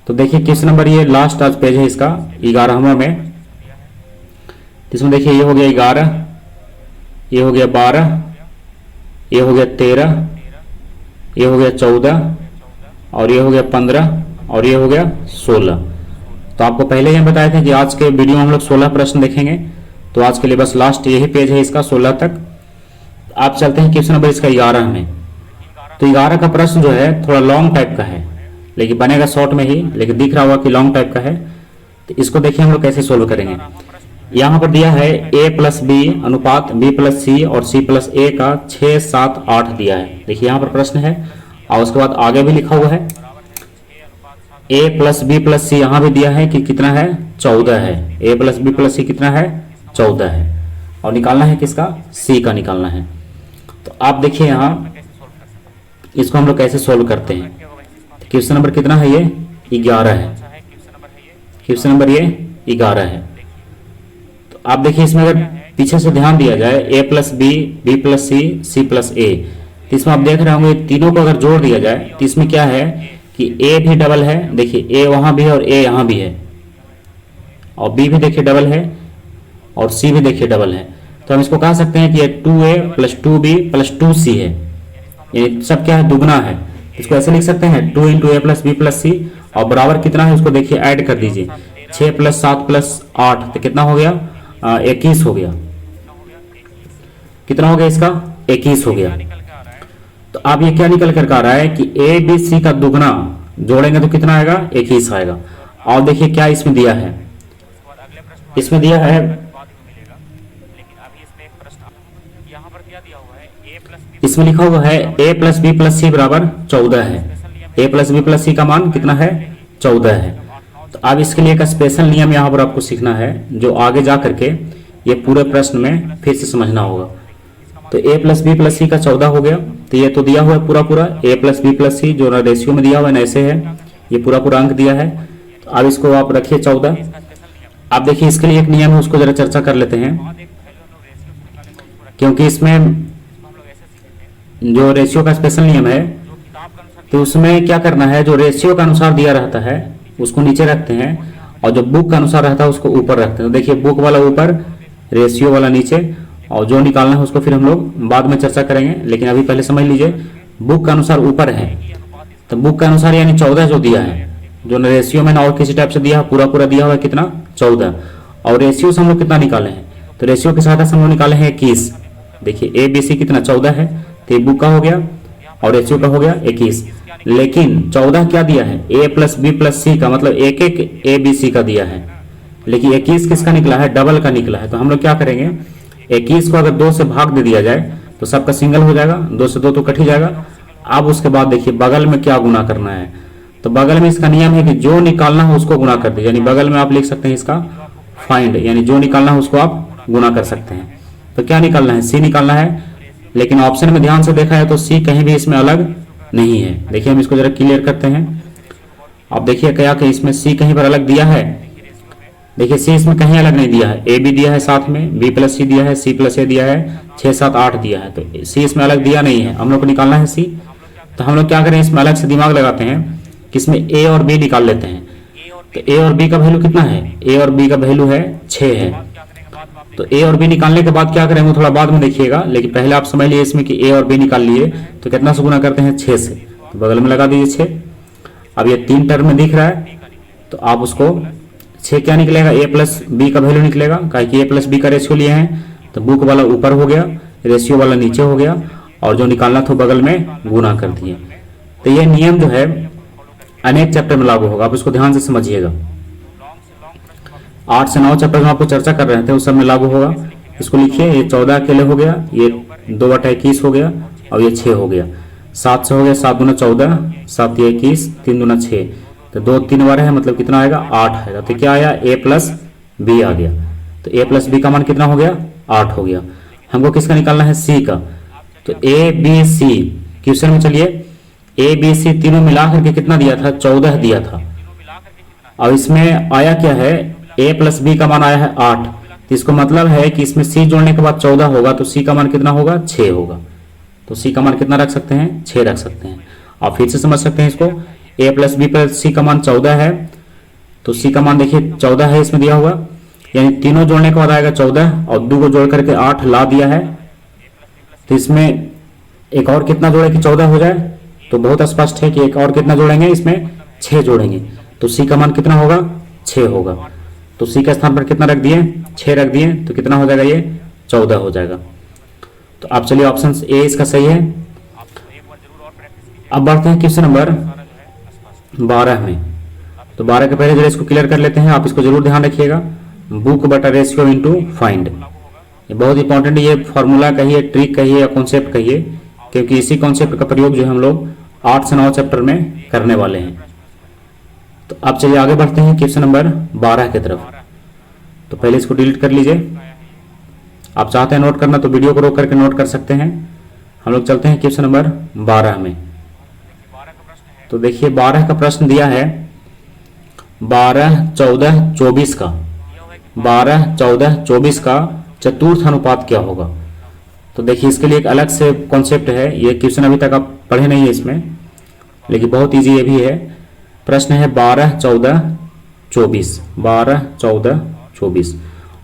तो देखिए क्वेश्चन नंबर, ये लास्ट आज पेज है इसका 11वां में। इसमें देखिए ये हो गया 11, ये हो गया 12, ये हो गया 13, ये हो गया 14 और ये हो गया 15 और ये हो गया 16। तो आपको पहले ही हम बताए थे कि आज के वीडियो में हम लोग 16 प्रश्न देखेंगे। तो आज के लिए बस लास्ट यही पेज है इसका 16 तक। आप चलते हैं क्वेश्चन नंबर इसका 11 में। तो 11 का प्रश्न जो है थोड़ा लॉन्ग टाइप का है, लेकिन बनेगा शॉर्ट में ही, लेकिन दिख रहा होगा कि लॉन्ग टाइप का है। तो इसको देखिए हम लोग कैसे सोल्व करेंगे। यहाँ पर दिया है a प्लस बी अनुपात b प्लस सी और c प्लस a का 6 7 8 दिया है। देखिए यहाँ पर प्रश्न है और उसके बाद आगे भी लिखा हुआ है a प्लस बी प्लस सी, यहाँ भी दिया है कि कितना है, 14 है। a प्लस बी प्लस सी कितना है, 14 है, और निकालना है किसका, c का निकालना है। तो आप देखिए यहाँ इसको हम लोग कैसे सोल्व करते हैं। क्वेश्चन नंबर कितना है, ये 11 है। क्वेश्चन नंबर ये 11 है। तो आप देखिए इसमें अगर पीछे से ध्यान दिया जाए a plus B, B plus C, C plus A, तो इसमें आप देख रहे होंगे तीनों को अगर जोड़ दिया जाए तो इसमें क्या है कि a भी डबल है, देखिए a वहां भी है और a यहाँ भी है, और b भी देखिए डबल है और c भी देखिए डबल है। तो हम इसको कह सकते हैं कि ये 2a plus 2b plus 2c है। ये सब क्या है, दुगना है। इसको ऐसे लिख सकते हैं 2 इंटू ए प्लस बी प्लस सी, और बराबर कितना है उसको देखिए ऐड कर दीजिए, 6 प्लस 7 प्लस 8 तो कितना हो गया, 21 हो गया। कितना हो गया इसका, 21 हो गया। तो अब ये क्या निकल कर आ रहा है कि ए बी सी का दुगना जोड़ेंगे तो कितना आएगा, 21 आएगा। और देखिए क्या इसमें दिया है, इसमें दिया है इसमें लिखा हुआ है a प्लस बी प्लस सी बराबर 14 है। a प्लस बी प्लस सी का मान कितना है, 14 है। तो अब इसके लिए एक स्पेशल नियम यहाँ पर आपको सीखना है, जो आगे जा करके ये पूरे प्रश्न में फिर से समझना होगा। तो a प्लस बी प्लस सी का 14 हो गया। तो ये तो दिया हुआ है पूरा पूरा a प्लस बी प्लस सी, जो रेशियो में दिया हुआ है ऐसे है, ये पूरा पूरा अंक दिया है। तो अब इसको आप रखिए 14। अब देखिए इसके लिए एक नियम है, उसको जरा चर्चा कर लेते हैं, क्योंकि इसमें जो रेशियो का स्पेशल नियम है तो उसमें क्या करना है, जो रेशियो का अनुसार दिया रहता है उसको नीचे रखते हैं, और जो बुक का अनुसार रहता है उसको ऊपर रखते हैं। तो देखिए बुक वाला ऊपर, रेशियो वाला नीचे, और जो निकालना है उसको फिर हम लोग बाद में चर्चा करेंगे, लेकिन अभी पहले समझ लीजिए बुक का अनुसार ऊपर है। तो बुक का अनुसार यानी 14 जो दिया है, जो रेशियो में ना और किसी टाइप से दिया है, पूरा पूरा दिया हुआ है कितना, 14। और रेशियो से हम लोग कितना निकाले हैं, तो रेशियो की सहायता से हम लोग निकाले हैं 21। देखिए ए बी सी कितना 14 है, तो बुक का हो गया और रेशियो का हो गया 21। लेकिन 14 क्या दिया है, a प्लस बी प्लस सी का, मतलब एक एक ए बी सी का दिया है, लेकिन 21 किसका निकला है, डबल का निकला है। तो हम लोग क्या करेंगे, 21 को अगर 2 से भाग दे दिया जाए तो सबका सिंगल हो जाएगा, 2 से 2 तो कट ही जाएगा। अब उसके बाद देखिए बगल में क्या गुना करना है, तो बगल में इसका नियम है कि जो निकालना है उसको गुना कर दीजिए, यानी बगल में आप लिख सकते हैं इसका फाइंड, यानी जो निकालना है उसको आप गुना कर सकते हैं। तो क्या निकालना है, सी निकालना है, लेकिन ऑप्शन में ध्यान से देखा है तो सी कहीं भी इसमें अलग नहीं है। देखिए हम इसको जरा क्लियर करते हैं। अब देखिए क्या कि इसमें सी कहीं पर अलग दिया है, देखिए सी इसमें कहीं अलग नहीं दिया है, ए भी दिया है साथ में, बी प्लस सी दिया है, सी प्लस ए दिया है, 6 7 8 दिया है, तो सी इसमें अलग दिया नहीं है। हम लोग को निकालना है सी, तो हम लोग क्या करें, इसमें अलग से दिमाग लगाते हैं कि इसमें ए और बी निकाल लेते हैं। तो ए और बी का वैल्यू कितना है, ए और बी का वैल्यू है 6 है। तो ए और बी निकालने के बाद क्या करें वो थोड़ा बाद में देखिएगा, लेकिन पहले आप समझ लिए इसमें कि ए और बी निकाल लिए तो कितना से गुना करते हैं, 6 से, तो बगल में लगा दीजिए 6। अब ये 3 टर्म में दिख रहा है, तो आप उसको 6 क्या निकलेगा, ए प्लस बी का वैल्यू निकलेगा, काहे कि ए प्लस बी का रेशियो लिए हैं, तो बुक वाला ऊपर हो गया, रेशियो वाला नीचे हो गया, और जो निकालना था बगल में गुना कर दिए। तो ये नियम जो है अनेक चैप्टर में लागू होगा, आप इसको ध्यान से समझिएगा। 8 से 9 चैप्टर में आपको चर्चा कर रहे थे उस सब में लागू होगा। इसको लिखिए, ये 14 अकेले हो गया, ये 2/21 हो गया, और ये 6 हो गया, 7 से हो गया, 7 दूना 14, 7 या 21, 3 दूना 6, तो 2 3 बार है, मतलब कितना आएगा, 8 आएगा। तो क्या आया, ए प्लस बी आ गया। तो ए प्लस बी का मान कितना हो गया, 8 हो गया। हमको किसका निकालना है, सी का। तो ए बी सी क्वेश्चन में चलिए ए बी सी तीनों मिला करके कितना दिया था, 14 दिया था। और इसमें आया क्या है, ए प्लस बी का मान आया है 8, तो इसको मतलब है कि इसमें सी जोड़ने के बाद 14 होगा, तो सी का मान कितना होगा, 6 होगा। तो सी का मान कितना रख सकते हैं, 6 रख सकते हैं। आप फिर से समझ सकते हैं इसको, ए प्लस बी प्लस सी का मान 14 है, तो सी का मान देखिए 14 है इसमें दिया हुआ, यानी तीनों जोड़ने के बाद आएगा 14, और 2 को जोड़ करके 8 ला दिया है। तो इसमें एक और कितना जोड़े कि 14 हो जाए, तो बहुत स्पष्ट है कि एक और कितना जोड़ेंगे, इसमें 6 जोड़ेंगे, तो सी का मान कितना होगा, 6 होगा। तो सी के स्थान पर कितना रख दिए, 6 रख दिए, तो कितना हो जाएगा, ये 14 हो जाएगा। तो आप चलिए ऑप्शन ए इसका सही है। अब बढ़ते हैं क्वेश्चन नंबर 12 में। तो 12 के पहले जरा इसको क्लियर कर लेते हैं, आप इसको जरूर ध्यान रखिएगा, बुक बटा रेशियो इनटू फाइंड। ये बहुत इंपॉर्टेंट, ये फॉर्मूला कहिए, ट्रिक कहिए या कॉन्सेप्ट कहिए, क्योंकि इसी कॉन्सेप्ट का प्रयोग जो है हम लोग 8 से 9 चैप्टर में करने वाले हैं। तो अब चलिए आगे बढ़ते हैं क्वेश्चन नंबर 12 की तरफ। तो पहले इसको डिलीट कर लीजिए, आप चाहते हैं नोट करना तो वीडियो को रोक करके नोट कर सकते हैं। हम लोग चलते हैं क्वेश्चन नंबर 12 में। तो देखिए 12 का प्रश्न दिया है 12 14 24 का, 12 14 24 का चतुर्थ अनुपात क्या होगा। तो देखिए इसके लिए एक अलग से कॉन्सेप्ट है, ये क्वेश्चन अभी तक आप पढ़े नहीं है इसमें, लेकिन बहुत इजी ये भी है। प्रश्न है 12 14 24, 12 14 24,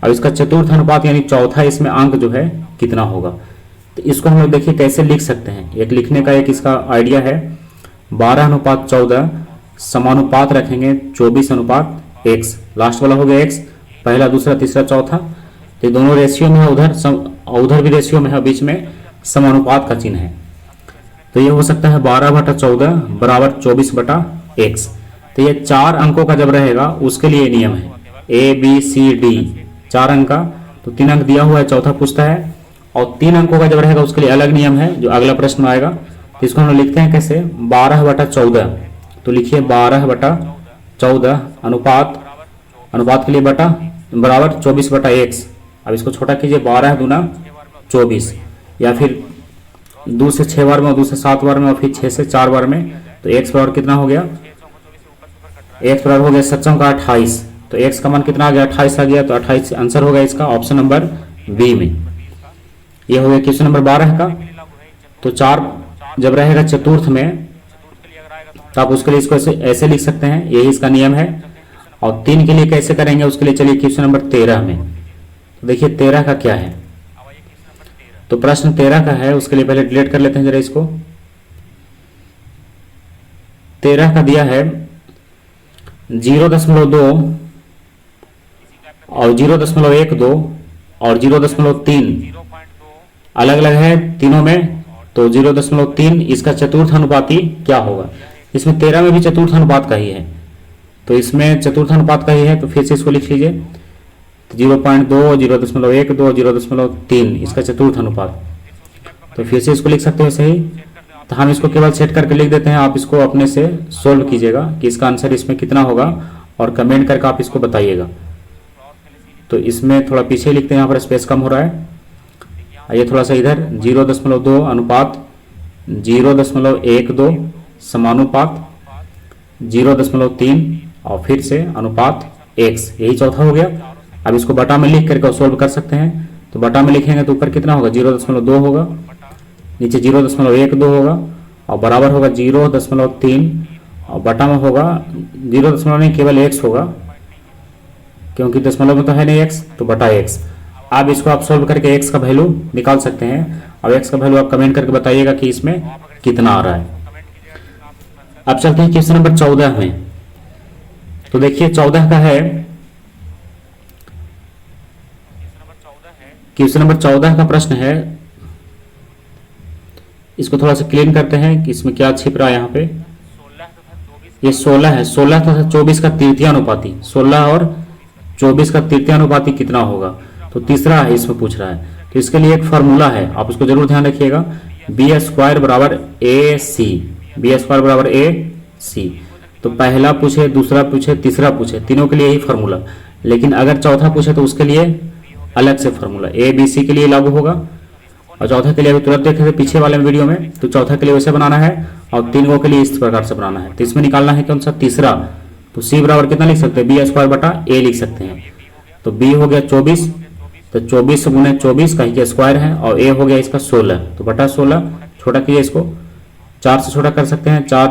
अब इसका चतुर्थ अनुपात यानी चौथा इसमें अंक जो है कितना होगा। तो इसको हम लोग देखिए कैसे लिख सकते हैं, एक लिखने का एक इसका आइडिया है। 12 अनुपात 14 समानुपात रखेंगे 24 अनुपात x, लास्ट वाला हो गया x, पहला दूसरा तीसरा चौथा, तो दोनों रेशियो में है, उधर भी रेशियो में है, बीच में समानुपात का चिन्ह है। तो ये हो सकता है 12/14 बराबर 24/x। तो ये 4 अंकों का जब रहेगा उसके लिए नियम है, ए बी सी डी 4 अंक का, तो 3 अंक दिया हुआ है, चौथा पूछता है, और 3 अंकों का जब रहेगा उसके लिए अलग नियम है जो अगला प्रश्न में आएगा। तो इसको हम लिखते हैं कैसे, 12/14, तो लिखिए 12/14 अनुपात के लिए बटा बराबर 24/x। अब इसको छोटा कीजिए, 12 दूना 24, या फिर 2 से 6 बार में और 2 से 7 बार में और फिर 6 से 4 बार में, तो x बराबर कितना हो गया, x बराबर हो गया 7 का 28, तो x का मान कितना आ गया, 28 आ गया, तो 28 आंसर होगा इसका ऑप्शन नंबर बी में। ये हो गया क्वेश्चन नंबर 12 का। तो 4 जब रहेगा चतुर्थ में तो आप उसके लिए इसको ऐसे लिख सकते हैं, यही इसका नियम है। और 3 के लिए कैसे करेंगे उसके लिए चलिए क्वेश्चन नंबर 13 में। तो देखिए 13 का क्या है, तो प्रश्न 13 का है, उसके लिए पहले डिलीट कर लेते हैं जरा इसको। 13 का दिया है 0.2 और 0.12 और 0.3 अलग अलग है तीनों में, तो 0.3 इसका चतुर्थ अनुपाती क्या होगा। इसमें 13 में भी चतुर्थ अनुपात का ही है, तो इसमें चतुर्थ अनुपात का ही है, तो फिर से इसको लिख लीजिए, 0.2 0.12 0.3 इसका चतुर्थ अनुपात। तो फिर से इसको लिख सकते हो सही। तो हम इसको केवल सेट करके लिख देते हैं, आप इसको अपने से सोल्व कीजिएगा कि इसका आंसर इसमें कितना होगा और कमेंट करके आप इसको बताइएगा। तो इसमें थोड़ा पीछे लिखते हैं, यहाँ पर स्पेस कम हो रहा है। ये थोड़ा सा इधर 0.2 अनुपात 0.12 समानुपात 0.3 और फिर से अनुपात x, यही चौथा हो गया। अब इसको बटा में लिख करके सोल्व कर सकते हैं। तो बटा में लिखेंगे तो ऊपर कितना होगा 0.2 होगा, नीचे 0.12 होगा और बराबर होगा 0.3 और बटा में होगा 0. नहीं केवल x होगा, क्योंकि दशमलव में तो है नहीं x, तो बटा x। अब इसको आप सोल्व करके x का वैल्यू निकाल सकते हैं। अब x का वैल्यू आप कमेंट करके बताइएगा कि इसमें कितना आ रहा है। अब चलते हैं क्वेश्चन नंबर 14 में। तो देखिए 14 का है, क्वेश्चन नंबर 14 का प्रश्न है। इसको थोड़ा सा क्लीन करते हैं कि इसमें क्या छिप रहा है। यहाँ पे ये 16 है, 16 तथा 24 का तृतीय अनुपाती, 16 और 24 का तृतीय अनुपाती कितना होगा। तो तीसरा है, इसमें पूछ रहा है। तो इसके लिए एक फॉर्मूला है, आप उसको जरूर ध्यान रखिएगा। बी स्क्वायर बराबर ए सी, बी स्क्वायर बराबर ए सी। तो पहला पूछे, दूसरा पूछे, तीसरा पूछे, तीनों के लिए यही फॉर्मूला। लेकिन अगर चौथा पूछे तो उसके लिए अलग से फॉर्मूला, ए बी सी के लिए लागू होगा और चौथा के लिए अभी तुरंत देखे थे पीछे वाले वीडियो में। तो चौथा के लिए वैसे बनाना है और तीनों के लिए इस प्रकार से बनाना है। तो इसमें निकालना है कौन सा, तीसरा। तो सी बराबर कितना लिख सकते हैं, बी स्क्वायर बटा ए लिख सकते हैं। तो बी हो गया 24, तो 24 गुने 24 का ही स्क्वायर है और ए हो गया इसका 16, तो बटा 16। छोटा कीजिए इसको, 4 से छोटा कर सकते हैं, 4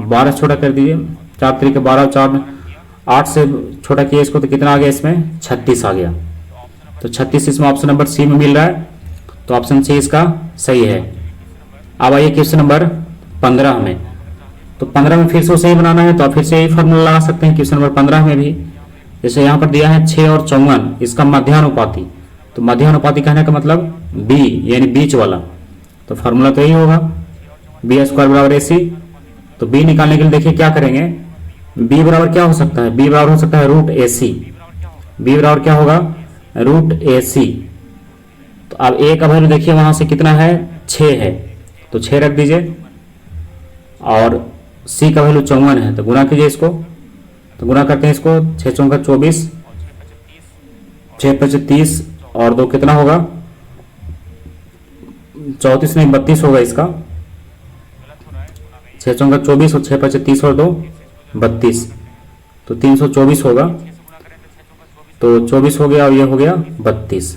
12 से छोटा कर दीजिए, 4 3 12, 4 8 से छोटा किए इसको, तो कितना आ गया इसमें 36 आ गया। तो 36 इसमें ऑप्शन नंबर सी में मिल रहा है। तो ऑप्शन सी इसका सही है। अब आइए क्वेश्चन नंबर 15 में। तो 15 में फिर से सही बनाना है, तो आप फिर से यही फॉर्मूला लगा सकते हैं क्वेश्चन नंबर 15 में भी। जैसे यहाँ पर दिया है 6 और 54, इसका मध्यानुपाती। तो मध्यानुपाती कहने का मतलब बी, यानी बीच वाला। तो फॉर्मूला तो यही होगा, बी स्क्वायर बराबर ए सी। तो बी निकालने के लिए देखिए क्या करेंगे, बी बराबर क्या हो सकता है, बी बराबर हो सकता है रूट ए सी। बी बराबर क्या होगा, रूट ए सी। तो अब ए का वैल्यू देखिए वहां से कितना है, 6 है, तो 6 रख दीजिए। और सी का वैल्यू 54 है, तो गुना कीजिए इसको। तो गुना करते हैं इसको, 6 चौका 24, 6 5 30 और 2 कितना होगा 34 नहीं 32 होगा इसका। 6 चौका 24 और 6 5 30 और 2 32, तो 324 होगा। तो 24 हो गया और ये हो गया 32।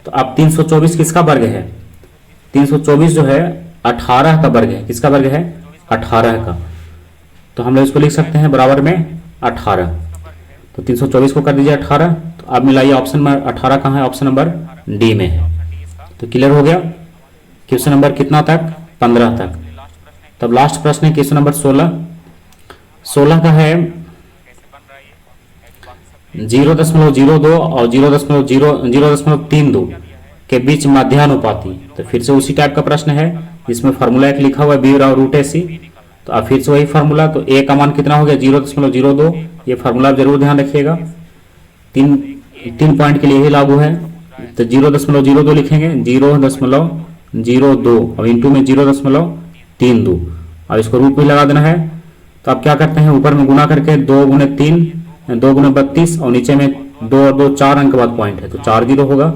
तो अब 324 किसका वर्ग है, 324 जो है 18 का वर्ग है। किसका वर्ग है, 18 का। तो हम लोग इसको लिख सकते हैं बराबर में 18। तो 324 को कर दीजिए 18। तो अब मिलाइए ऑप्शन में 18 कहाँ है, ऑप्शन नंबर डी में है। तो क्लियर हो गया क्वेश्चन नंबर कितना तक, 15 तक। तब लास्ट प्रश्न है क्वेश्चन नंबर 16। 16 का है 0.02 और 0.32 के बीच मध्यानुपाती। तो फिर से उसी टाइप का प्रश्न है, जिसमें फॉर्मूला एक लिखा हुआ है बी बराबर रूट ए सी। तो अब फिर से वही फार्मूला। तो ए का मान कितना हो गया 0.02, ये फार्मूला आप जरूर ध्यान रखिएगा, तीन पॉइंट के लिए ही लागू है। तो 0.02 लिखेंगे, 0.02 और इंटू में 0.32 और इसको रूट में लगा देना है। तो आप क्या करते हैं, ऊपर में गुना करके 2 गुने 3 2 गुने 32 और नीचे में 2 और 2 4 अंक के बाद पॉइंट है, तो 4 0 होगा।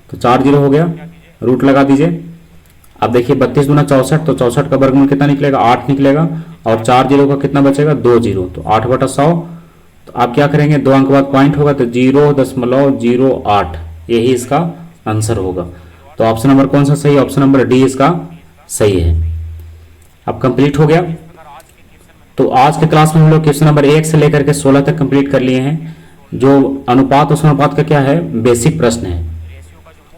तो 4 0 हो गया, रूट लगा दीजिए। अब देखिए 32 गुना 64, तो 64 का वर्गमूल कितना निकलेगा, 8 निकलेगा। और 4 0 का कितना बचेगा, 2 0, तो 8/100। तो आप क्या करेंगे, 2 अंक बाद पॉइंट होगा, तो 0.08 यही इसका आंसर होगा। तो ऑप्शन नंबर कौन सा सही, ऑप्शन नंबर डी इसका सही है। अब कंप्लीट हो गया। तो आज के क्लास में हम लोग क्वेश्चन नंबर 1 से लेकर के 16 तक कंप्लीट कर लिए हैं। जो अनुपात उस अनुपात का क्या है, बेसिक प्रश्न है।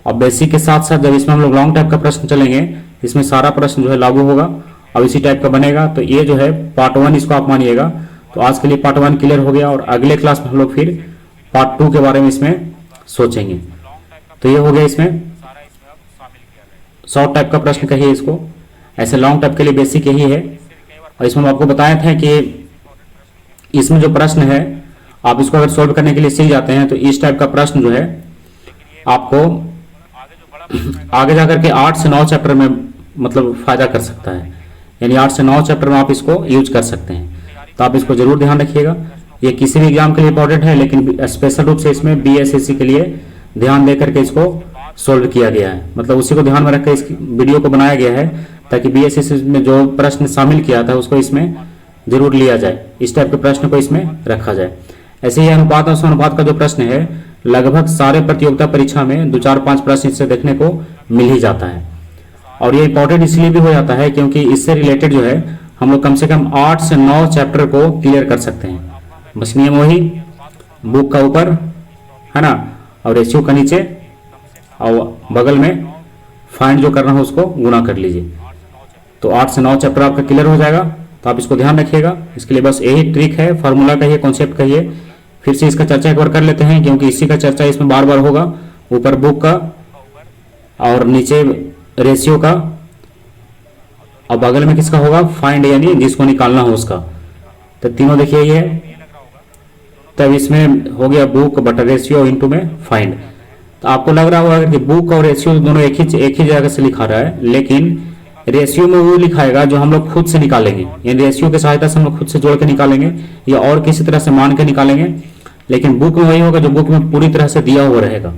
और बेसिक के साथ साथ जब इसमें हम लोग लॉन्ग टाइप का प्रश्न चलेंगे, इसमें सारा प्रश्न जो है लागू होगा और इसी टाइप का बनेगा। तो ये जो है पार्ट 1 इसको आप मानिएगा। तो आज के लिए पार्ट 1 क्लियर हो गया और अगले क्लास में हम लोग फिर पार्ट 2 के बारे में इसमें सोचेंगे। तो ये हो गया, इसमें शॉर्ट टाइप का प्रश्न कहिए इसको, ऐसे लॉन्ग टाइप के लिए बेसिक यही है। और इसमें हम आपको बताए थे कि इसमें जो प्रश्न है आप इसको अगर सोल्व करने के लिए सीख जाते हैं तो इस टाइप का प्रश्न जो है आपको आगे जाकर के 8 से 9 चैप्टर में मतलब फायदा कर सकता है, यानी 8 से 9 चैप्टर में आप इसको यूज कर सकते हैं। तो आप इसको जरूर ध्यान रखिएगा। ये किसी भी एग्जाम के लिए इंपॉर्टेंट है, लेकिन स्पेशल रूप से इसमें BSSC के लिए ध्यान देकर के इसको सोल्व किया गया है। मतलब उसी को ध्यान में रखकर इस वीडियो को बनाया गया है, ताकि BSSC में जो प्रश्न शामिल किया था उसको इसमें जरूर लिया जाए, इस टाइप के प्रश्न को इसमें रखा जाए। ऐसे ही अनुपात और समानुपात का जो प्रश्न है, लगभग सारे प्रतियोगिता परीक्षा में 2, 4, 5 प्रश्न इससे देखने को मिल ही जाता है। और ये इंपॉर्टेंट इसलिए भी हो जाता है क्योंकि इससे रिलेटेड जो है हम लोग कम से कम 8 से 9 चैप्टर को क्लियर कर सकते हैं। बस नियम वही, बुक का ऊपर है ना, और रेशियो का नीचे, और बगल में फाइंड जो करना हो उसको गुना कर लीजिए। तो 8 से 9 चैप्टर आपका क्लियर हो जाएगा। तो आप इसको ध्यान रखिएगा। इसके लिए बस यही ट्रिक है, फार्मूला कहिए, कॉन्सेप्ट कहिए। फिर से इसका चर्चा एक बार कर लेते हैं, क्योंकि इसी का चर्चा इसमें बार बार होगा। ऊपर बुक का और नीचे रेशियो का, और बगल में किसका होगा, फाइंड, यानी जिसको निकालना हो उसका। तो तीनों देखिए ये, तब इसमें हो गया बुक बटा रेशियो इंटू में फाइंड। तो आपको लग रहा होगा कि बुक और रेशियो दोनों एक ही जगह से लिखा रहा है, लेकिन रेशियो में वो लिखाएगा जो हम लोग खुद से निकालेंगे, यानी रेशियो की सहायता से हम लोग खुद से जोड़ के निकालेंगे या और किसी तरह से मान के निकालेंगे। लेकिन बुक में वही होगा जो बुक में पूरी तरह से दिया हुआ रहेगा,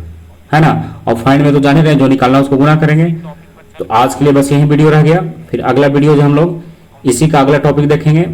है ना। और फाइंड में तो जाने रहे, जो निकालना उसको गुना करेंगे। तो आज के लिए बस यही वीडियो रह गया। फिर अगला वीडियो जो हम लोग इसी का अगला टॉपिक देखेंगे,